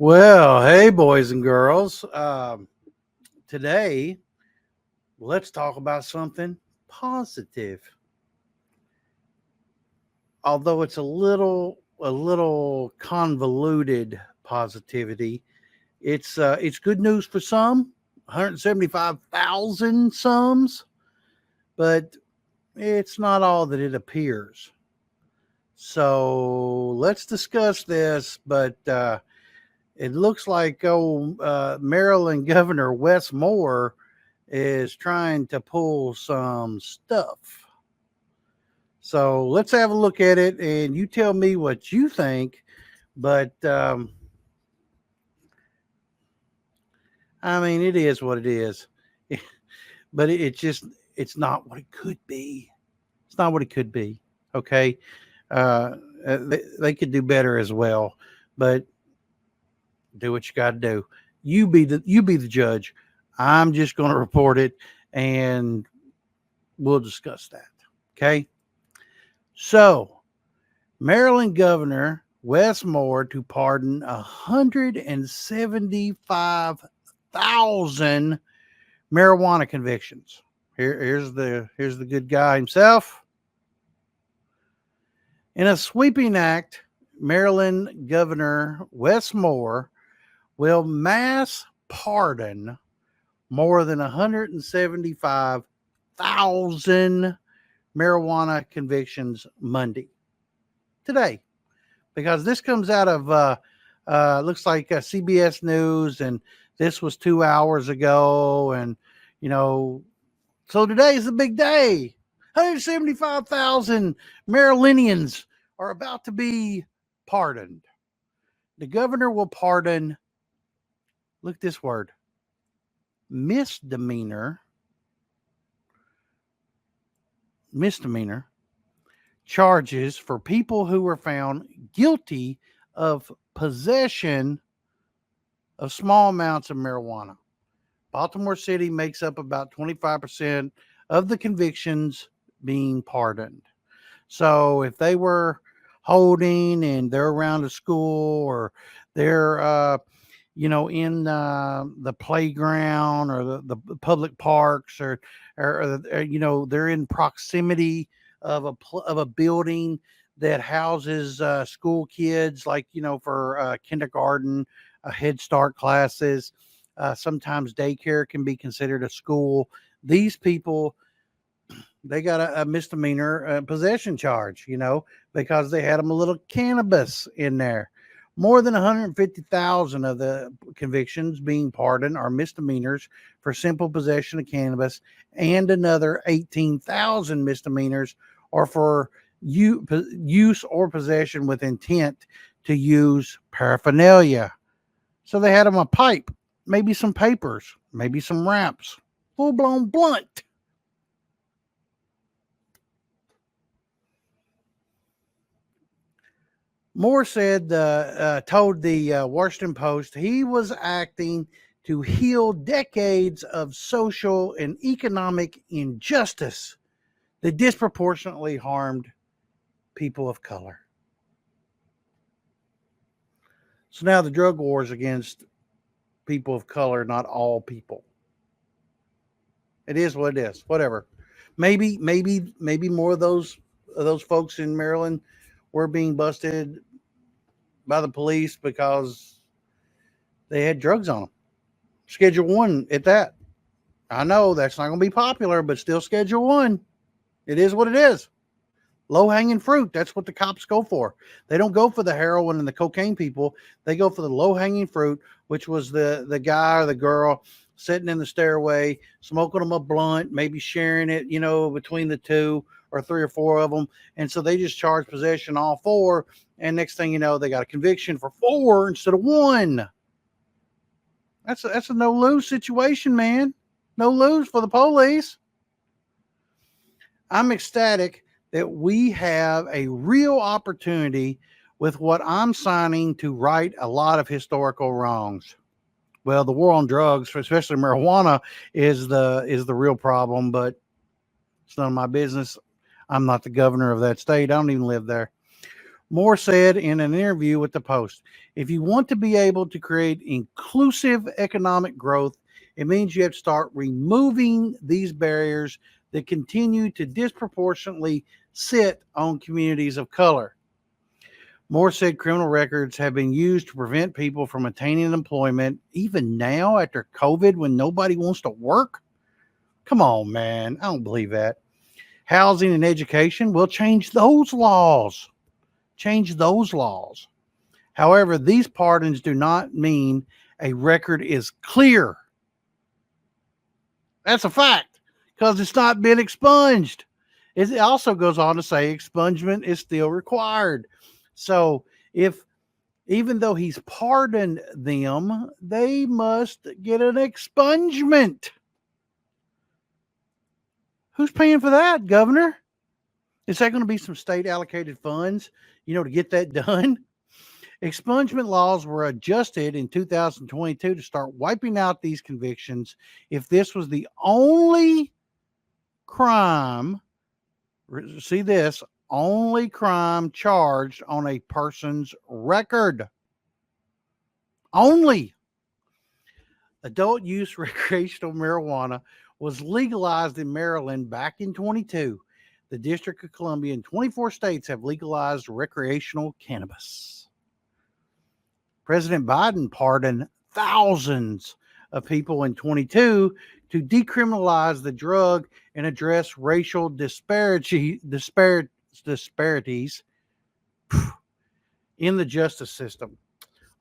Well, hey, boys and girls. Today, let's talk about something positive. Although it's a little convoluted positivity, it's good news for some, 175,000 sums, but it's not all that it appears. So let's discuss this, but it looks like Maryland Governor Wes Moore is trying to pull some stuff. So let's have a look at it, and you tell me what you think. But I mean, it is what it is. But it's not what it could be. It's not what it could be. Okay, they could do better as well, but do what you got to do. You be the judge. I'm just going to report it, and we'll discuss that. Okay. So, Maryland Governor Wes Moore to pardon 175,000 marijuana convictions. Here's the good guy himself. In a sweeping act, Maryland Governor Wes Moore will mass pardon more than 175,000 marijuana convictions Monday, today, because this comes out of looks like CBS News, and this was 2 hours ago, and so today is the big day. 175,000 Marylandians are about to be pardoned. The governor will pardon, look this word, misdemeanor charges for people who were found guilty of possession of small amounts of marijuana. Baltimore City makes up about 25% of the convictions being pardoned. So if they were holding and they're around a school, or they're in the playground, or the public parks, or they're in proximity of a building that houses school kids, like for kindergarten, Head Start classes. Sometimes daycare can be considered a school. These people, they got a misdemeanor possession charge, because they had them a little cannabis in there. More than 150,000 of the convictions being pardoned are misdemeanors for simple possession of cannabis, and another 18,000 misdemeanors are for use or possession with intent to use paraphernalia. So they had them a pipe, maybe some papers, maybe some wraps, full-blown blunt. Moore told the Washington Post he was acting to heal decades of social and economic injustice that disproportionately harmed people of color. So now the drug war is against people of color, not all people. It is what it is. Whatever. Maybe more of those folks in Maryland were being busted by the police because they had drugs on them. Schedule 1 at that. I know that's not going to be popular, but still Schedule 1. It is what it is. Low-hanging fruit. That's what the cops go for. They don't go for the heroin and the cocaine people. They go for the low-hanging fruit, which was the guy or the girl sitting in the stairway, smoking them a blunt, maybe sharing it, between the two or 3 or 4 of them. And so they just charge possession all 4. And next thing you know, they got a conviction for 4 instead of 1. That's a no-lose situation, man. No lose for the police. I'm ecstatic that we have a real opportunity with what I'm signing to right a lot of historical wrongs. Well, the war on drugs, especially marijuana, is the real problem, but it's none of my business. I'm not the governor of that state. I don't even live there. Moore said in an interview with the Post, if you want to be able to create inclusive economic growth, it means you have to start removing these barriers that continue to disproportionately sit on communities of color. Moore said criminal records have been used to prevent people from attaining employment, even now after COVID when nobody wants to work. Come on, man. I don't believe that. Housing and education will change those laws. Change those laws. However, these pardons do not mean a record is clear. That's a fact because it's not been expunged. It also goes on to say expungement is still required. So if even though he's pardoned them, they must get an expungement. Who's paying for that, Governor? Is that going to be some state allocated funds, to get that done? Expungement laws were adjusted in 2022 to start wiping out these convictions if this was the only crime, see this, only crime charged on a person's record. Only. Adult use recreational marijuana was legalized in Maryland back in 22. The District of Columbia and 24 states have legalized recreational cannabis. President Biden pardoned thousands of people in 22 to decriminalize the drug and address racial disparities in the justice system.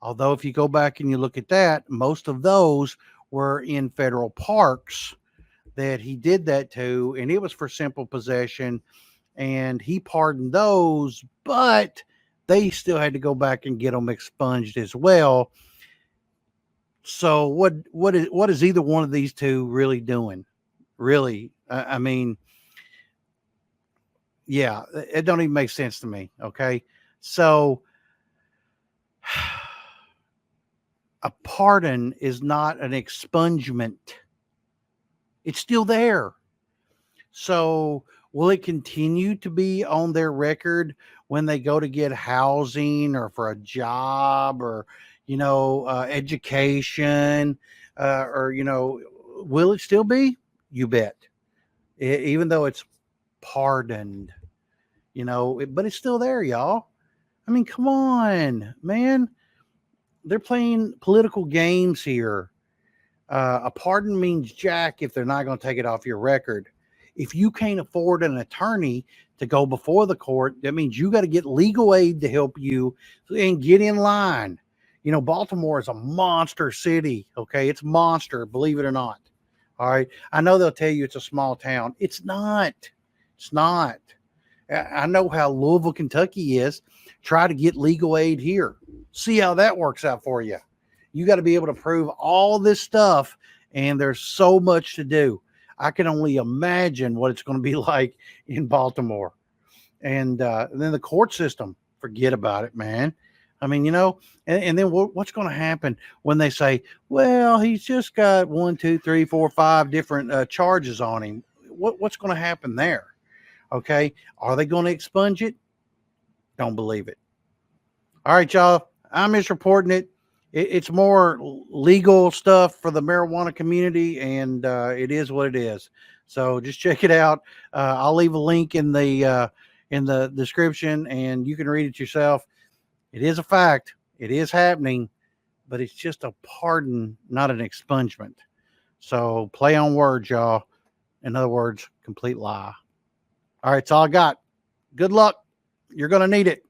Although if you go back and you look at that, most of those were in federal parks that he did that to, and it was for simple possession, and he pardoned those, but they still had to go back and get them expunged as well. So what is either one of these two really doing? Really, I mean, yeah, it don't even make sense to me. Okay, so a pardon is not an expungement. It's still there. So will it continue to be on their record when they go to get housing or for a job or, education or, will it still be? You bet. Even though it's pardoned, but it's still there, y'all. I mean, come on, man. They're playing political games here. A pardon means jack if they're not going to take it off your record. If you can't afford an attorney to go before the court, that means you got to get legal aid to help you and get in line. Baltimore is a monster city. Okay. It's monster, believe it or not. All right. I know they'll tell you it's a small town. It's not. It's not. I know how Louisville, Kentucky is. Try to get legal aid here. See how that works out for you. You got to be able to prove all this stuff, and there's so much to do. I can only imagine what it's going to be like in Baltimore. And then the court system, forget about it, man. I mean, and then what's going to happen when they say, well, he's just got 1, 2, 3, 4, 5 different charges on him. What's going to happen there? Okay. Are they going to expunge it? Don't believe it. All right, y'all. I'm just reporting it. It's more legal stuff for the marijuana community, and it is what it is. So just check it out. I'll leave a link in the description, and you can read it yourself. It is a fact. It is happening, but it's just a pardon, not an expungement. So play on words, y'all. In other words, complete lie. All right, that's all I got. Good luck. You're going to need it.